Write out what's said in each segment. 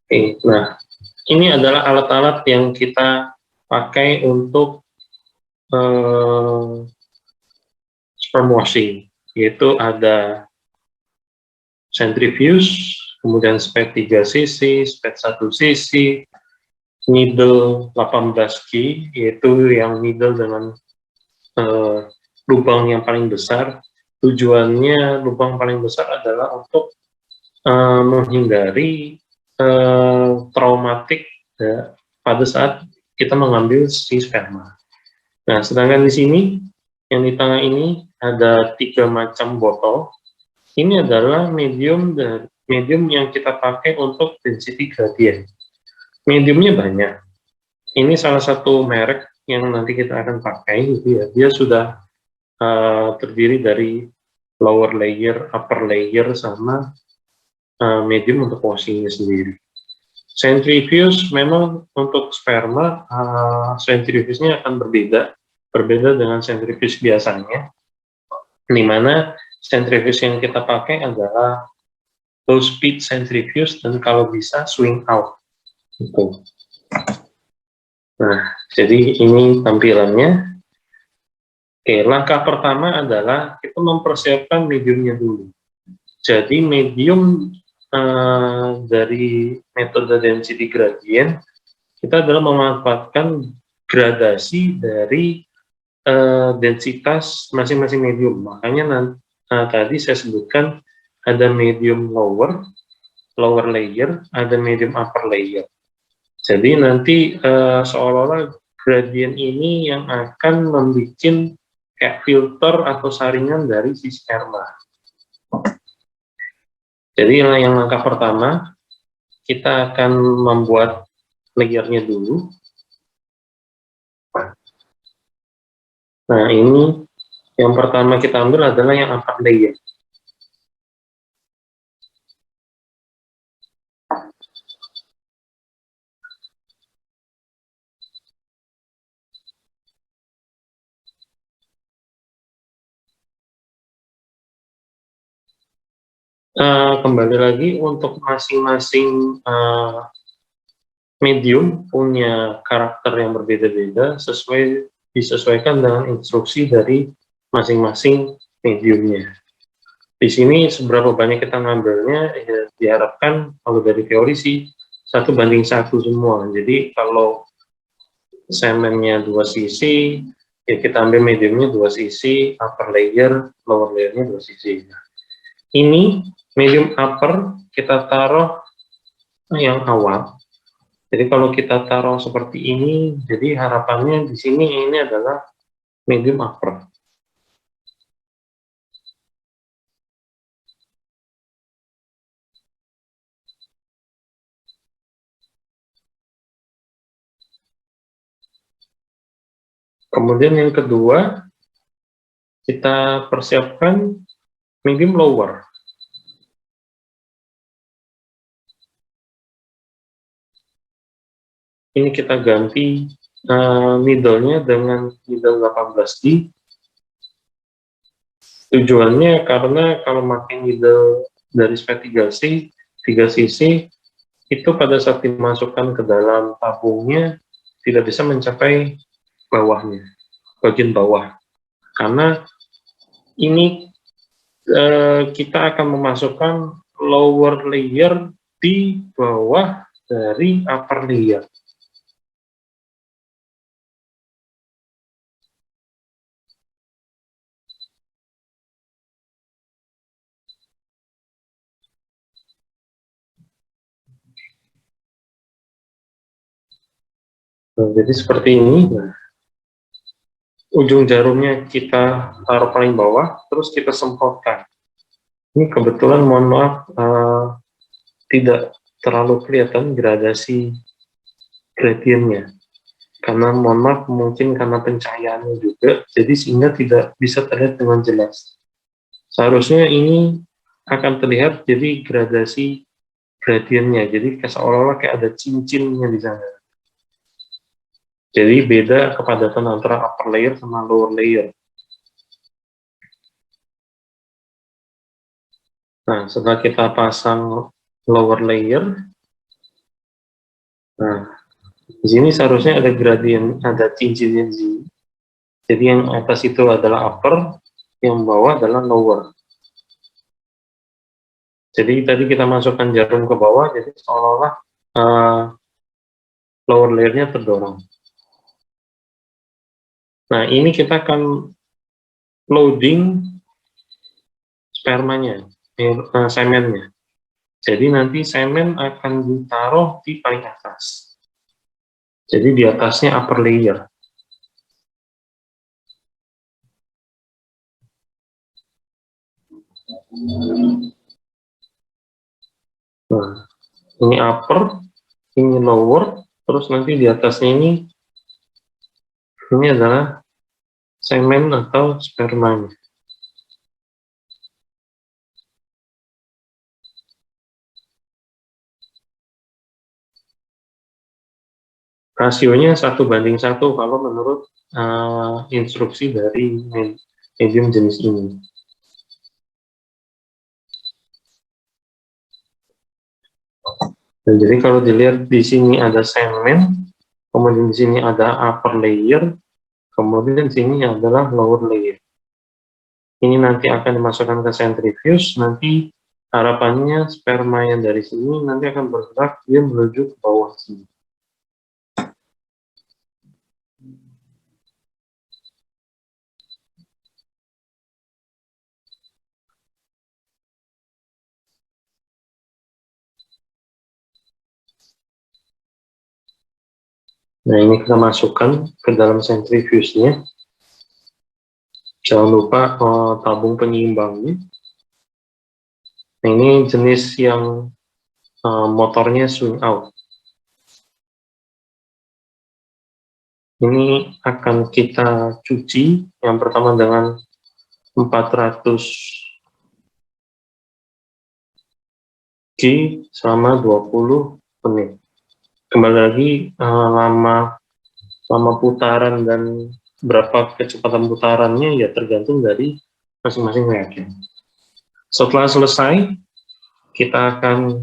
Oke, nah ini adalah alat-alat yang kita pakai untuk sperm washing, yaitu ada centrifuge, kemudian spet 3 cc, spet 1 cc, needle 18G, yaitu yang needle dengan lubang yang paling besar. Tujuannya lubang paling besar adalah untuk menghindari traumatik ya, pada saat kita mengambil si sperma. Nah, sedangkan di sini yang di tengah ini ada 3 macam botol. Ini adalah medium yang kita pakai untuk density gradient. Mediumnya banyak. Ini salah satu merek yang nanti kita akan pakai, gitu ya. Dia sudah terdiri dari lower layer, upper layer, sama medium untuk washingnya sendiri. Centrifuge memang untuk sperma, centrifuge-nya akan berbeda dengan centrifuge biasanya, di mana centrifuge yang kita pakai adalah low speed centrifuge dan kalau bisa swing out. Gitu. Nah, jadi ini tampilannya. Oke, langkah pertama adalah kita mempersiapkan mediumnya dulu. Jadi medium dari metode density gradient, kita adalah memanfaatkan gradasi dari densitas masing-masing medium. Makanya tadi saya sebutkan ada medium lower layer, ada medium upper layer. Jadi nanti seolah-olah gradient ini yang akan membuat kayak filter atau saringan dari si sperma. Jadi yang langkah pertama, kita akan membuat layernya dulu. Nah, ini yang pertama kita ambil adalah yang upper layer. Kembali lagi untuk masing-masing medium punya karakter yang berbeda-beda, disesuaikan dengan instruksi dari masing-masing mediumnya. Di sini seberapa banyak kita ngambilnya, ya, diharapkan kalau dari teori sih 1:1 semua. Jadi kalau semennya 2 cc, ya kita ambil mediumnya 2 cc, upper layer, lower layernya 2 cc. Ini medium upper kita taruh yang awal. Jadi kalau kita taruh seperti ini, jadi harapannya di sini ini adalah medium upper. Kemudian yang kedua, kita persiapkan medium lower. Ini kita ganti needle-nya dengan needle 18D. Tujuannya karena kalau pakai needle dari spet 3cc, itu pada saat dimasukkan ke dalam tabungnya tidak bisa mencapai bawahnya, bagian bawah. Karena ini kita akan memasukkan lower layer di bawah dari upper layer. Nah, jadi seperti ini. Nah, ujung jarumnya kita taruh paling bawah, terus kita semprotkan. Ini kebetulan mohon maaf tidak terlalu kelihatan gradasi gradiennya. Karena mohon maaf mungkin karena pencahayaannya juga, jadi sehingga tidak bisa terlihat dengan jelas. Seharusnya ini akan terlihat jadi gradasi gradiennya, jadi seolah-olah kayak ada cincinnya di sana. Jadi beda kepadatan antara upper layer sama lower layer. Nah, setelah kita pasang lower layer, Nah, di sini seharusnya ada gradien, ada cincinnya di sini. Jadi yang atas itu adalah upper, yang bawah adalah lower. Jadi tadi kita masukkan jarum ke bawah, jadi seolah-olah lower layer-nya terdorong. Nah, ini kita akan loading spermanya, semennya. Jadi nanti semen akan ditaruh di paling atas. Jadi di atasnya upper layer. Nah, ini upper, ini lower, terus nanti di atasnya ini adalah semen atau spermanya. Rasionya 1:1 kalau menurut instruksi dari medium jenis ini. Dan jadi kalau dilihat di sini ada semen, kemudian di sini ada upper layer, kemudian di sini adalah lower layer. Ini nanti akan dimasukkan ke centrifuge, nanti harapannya sperma yang dari sini nanti akan bergerak dia menuju ke bawah sini. Nah, ini kita masukkan ke dalam centrifuge-nya. Jangan lupa tabung penyeimbangnya. Nah, ini jenis yang motornya swing out. Ini akan kita cuci yang pertama dengan 400 G selama 20 menit. Kembali lagi lama putaran dan berapa kecepatan putarannya ya tergantung dari masing-masing reagen. Setelah selesai, kita akan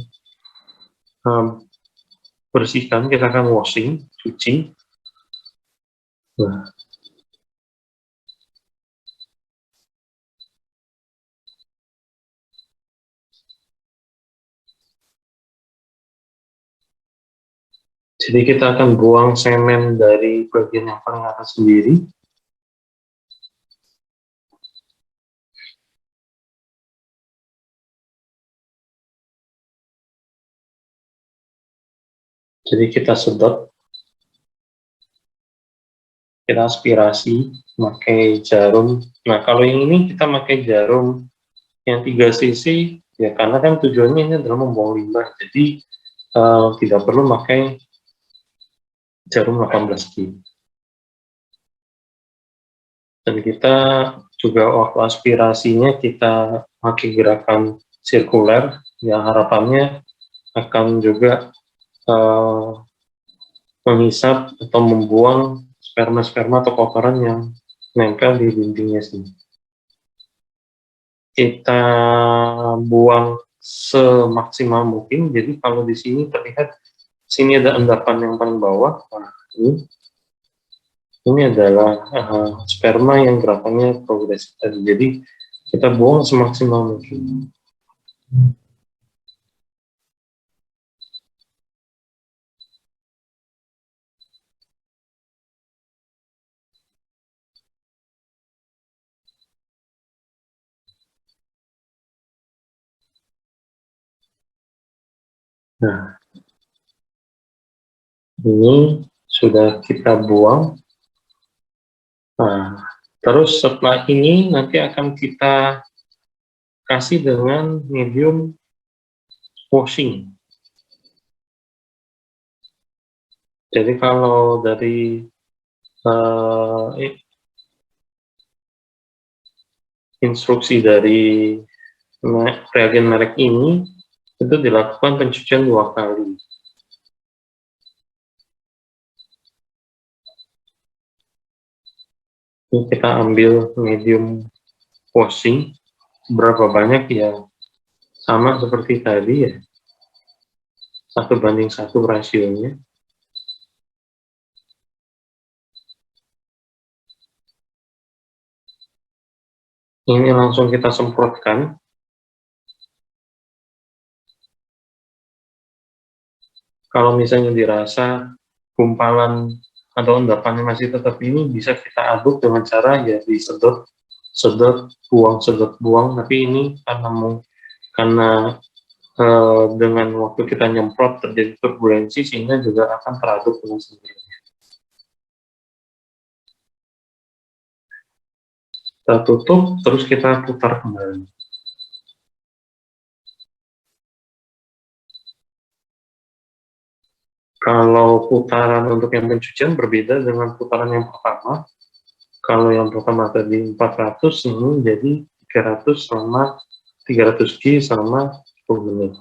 bersihkan, kita akan washing, cuci. Nah, jadi kita akan buang semen dari bagian yang paling atas sendiri. Jadi kita sedot, kita aspirasi, pakai jarum. Nah, kalau yang ini kita pakai jarum yang 3 cc, ya karena kan tujuannya ini adalah membuang limbah, jadi tidak perlu pakai jarum 18 G. Dan kita juga waktu aspirasinya kita pakai gerakan sirkuler, yang harapannya akan juga menghisap atau membuang sperma-sperma atau kotoran yang nempel di dindingnya sini. Kita buang semaksimal mungkin. Jadi kalau di sini terlihat sini ada endapan yang paling bawah. Nah, ini adalah sperma yang gerakannya progresif. Jadi kita buang semaksimal mungkin. Nah, ini sudah kita buang. Nah, terus setelah ini nanti akan kita kasih dengan medium washing. Jadi kalau dari instruksi dari reagen merek ini itu dilakukan pencucian 2 kali. Ini kita ambil medium washing, berapa banyak ya sama seperti tadi ya, 1:1 rasionya. Ini langsung kita semprotkan. Kalau misalnya dirasa gumpalan atau endapannya masih tetap ini, bisa kita aduk dengan cara ya disedot, sedot buang. Tapi ini karena dengan waktu kita nyemprot terjadi turbulensi, sehingga juga akan teraduk dengan sendirinya. Kita tutup, terus kita putar kembali. Kalau putaran untuk yang pencucian berbeda dengan putaran yang pertama. Kalau yang pertama tadi 400, ini jadi 300 G selama 10 menit.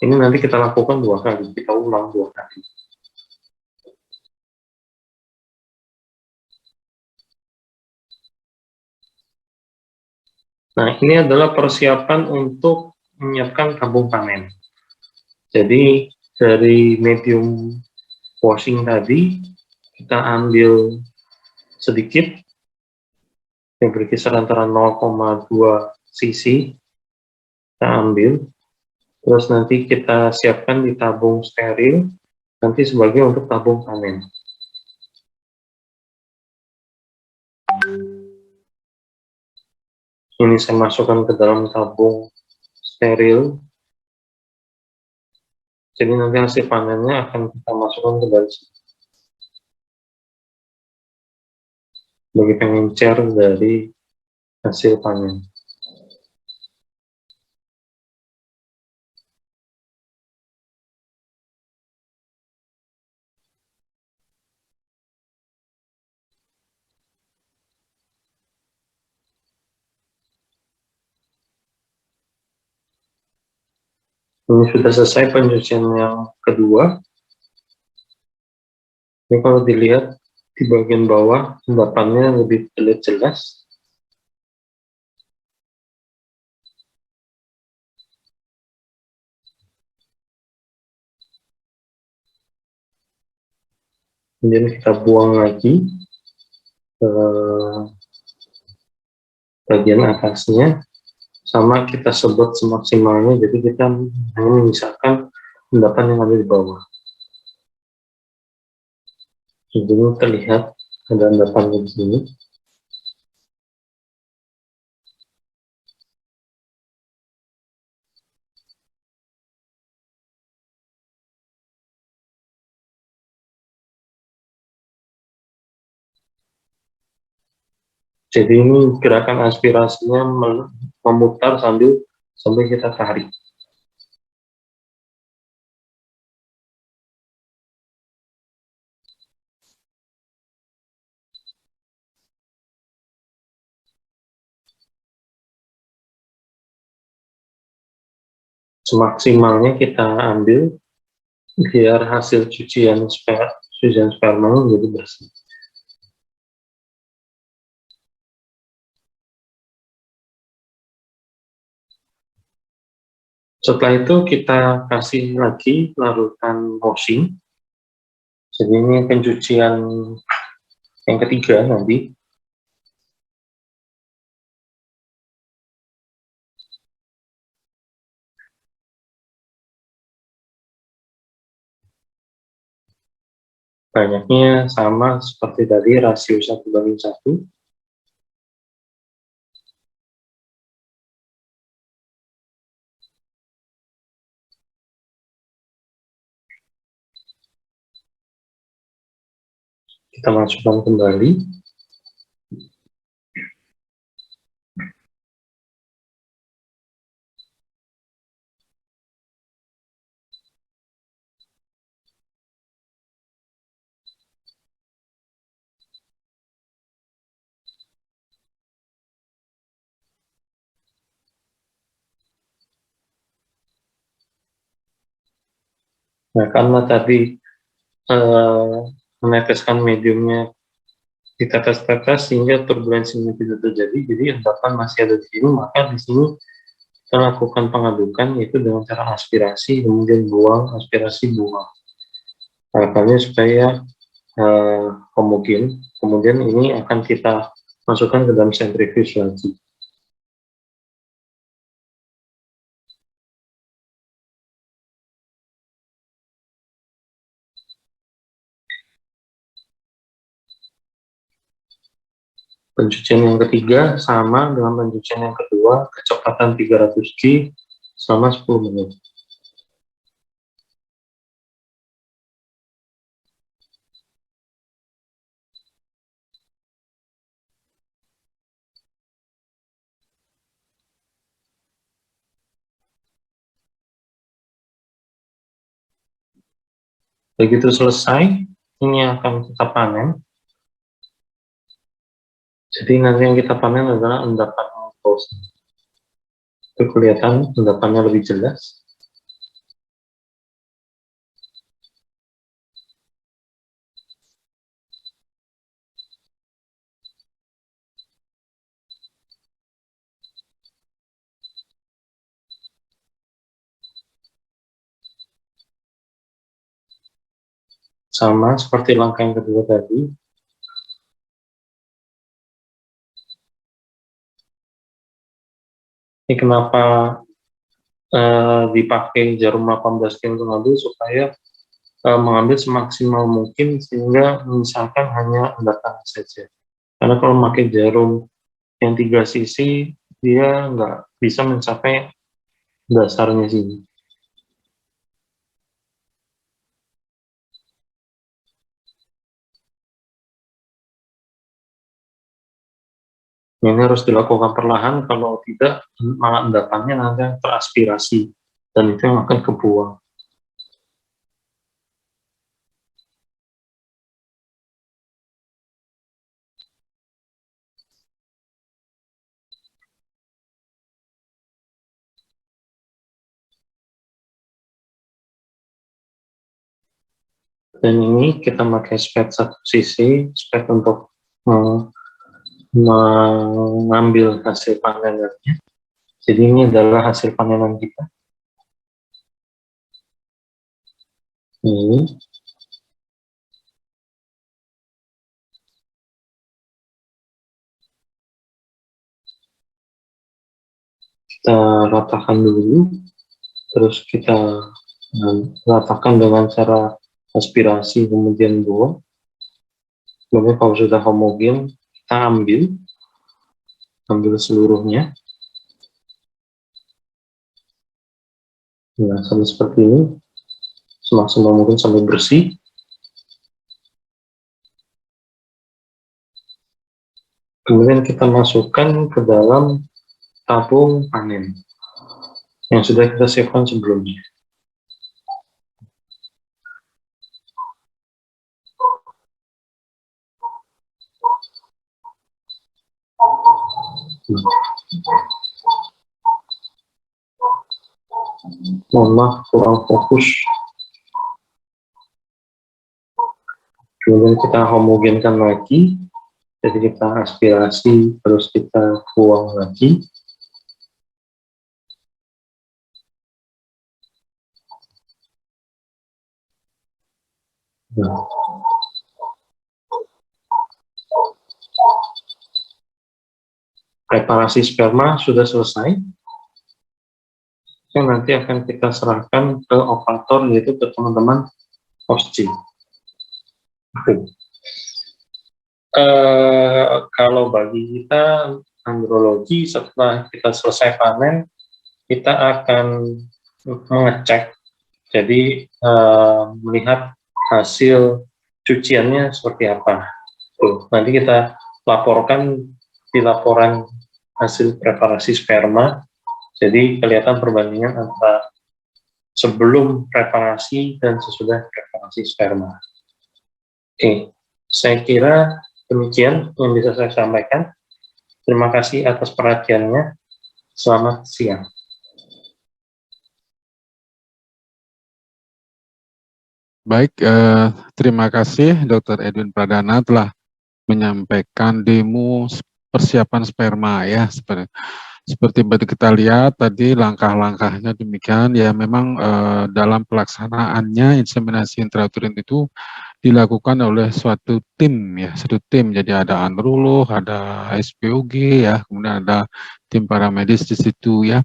Ini nanti kita lakukan 2 kali, kita ulang 2 kali. Nah, ini adalah persiapan untuk menyiapkan tabung panen. Jadi, dari medium washing tadi, kita ambil sedikit, yang berkisar antara 0,2 cc, kita ambil, terus nanti kita siapkan di tabung steril, nanti sebagai untuk tabung panen. Ini saya masukkan ke dalam tabung steril, jadi nanti hasil panennya akan kita masukkan ke dalam sini. Bagi pengencer dari hasil panen. Ini sudah selesai pencucian yang kedua. Ini kalau dilihat di bagian bawah, endapannya lebih terlihat jelas. Kemudian kita buang lagi ke bagian atasnya, sama kita sebut semaksimalnya, jadi kita hanya menyisakan endapan yang ada di bawah. Jadi terlihat ada endapan di sini. Jadi ini gerakan aspirasinya memutar sambil kita tarik. Semaksimalnya kita ambil biar hasil cucian sperma menjadi bersih. Setelah itu kita kasih lagi larutan washing. Jadi ini pencucian yang ketiga nanti. Banyaknya sama seperti tadi, rasio 1:1. Kita masukkan kembali. Nah, karena tadi meneteskan mediumnya di tetes-tetes sehingga turbulensinya tidak terjadi, jadi endapan masih ada di sini, maka di sini kita lakukan pengadukan yaitu dengan cara aspirasi, kemudian buang, aspirasi, buang. Harapannya supaya homogen, kemudian ini akan kita masukkan ke dalam sentrifuge lagi. Pencucian yang ketiga sama dengan pencucian yang kedua, kecepatan 300 G selama 10 menit. Begitu selesai, ini akan kita panen. Jadi nanti yang kita panen adalah endapan kaos. Itu kelihatan endapannya lebih jelas. Sama seperti langkah yang kedua tadi. Ini kenapa dipakai jarum 18 K untuk mengambil, supaya mengambil semaksimal mungkin sehingga misalkan hanya endapan saja. Karena kalau memakai jarum yang 3 sisi, dia nggak bisa mencapai dasarnya sini. Ini harus dilakukan perlahan, kalau tidak malah endapannya nanti teraspirasi, dan itu yang akan kebuang. Dan ini kita pakai spet satu sisi, spet untuk mengambil hasil panenannya. Jadi ini adalah hasil panenan kita. Ini kita ratakan dulu, terus kita ratakan dengan cara aspirasi kemudian buang. Kemudian kalau sudah homogen, kita ambil seluruhnya. Nah, sampai seperti ini, semaksimal mungkin sampai bersih. Kemudian kita masukkan ke dalam tabung panen yang sudah kita siapkan sebelumnya. Mohon maaf, kurang fokus. Kemudian kita homogenkan lagi, jadi kita aspirasi, terus kita buang lagi. Nah, preparasi sperma sudah selesai. Yang nanti akan kita serahkan ke operator, yaitu ke teman-teman OSCE. Kalau bagi kita andrologi, setelah kita selesai panen, kita akan mengecek, jadi melihat hasil cuciannya seperti apa. Nanti kita laporkan di laporan hasil preparasi sperma, jadi kelihatan perbandingan antara sebelum preparasi dan sesudah preparasi sperma. Oke, saya kira demikian yang bisa saya sampaikan. Terima kasih atas perhatiannya. Selamat siang. Baik, terima kasih Dr. Edwin Pradana telah menyampaikan demo persiapan sperma ya. Seperti kita lihat tadi langkah-langkahnya demikian ya, memang dalam pelaksanaannya inseminasi intrauterin itu dilakukan oleh suatu tim ya, jadi ada androlog, ada SPOG ya, kemudian ada tim paramedis di situ ya.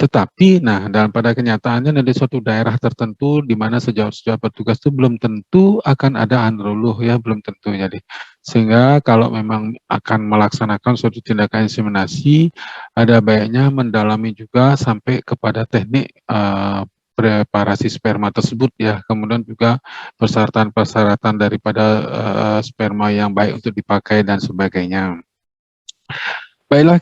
Tetapi, nah, pada kenyataannya di suatu daerah tertentu di mana sejawat-sejawat petugas itu belum tentu akan ada androloh ya, belum tentu. Jadi, sehingga kalau memang akan melaksanakan suatu tindakan inseminasi, ada baiknya mendalami juga sampai kepada teknik preparasi sperma tersebut ya, kemudian juga persyaratan-persyaratan daripada sperma yang baik untuk dipakai dan sebagainya. Baiklah,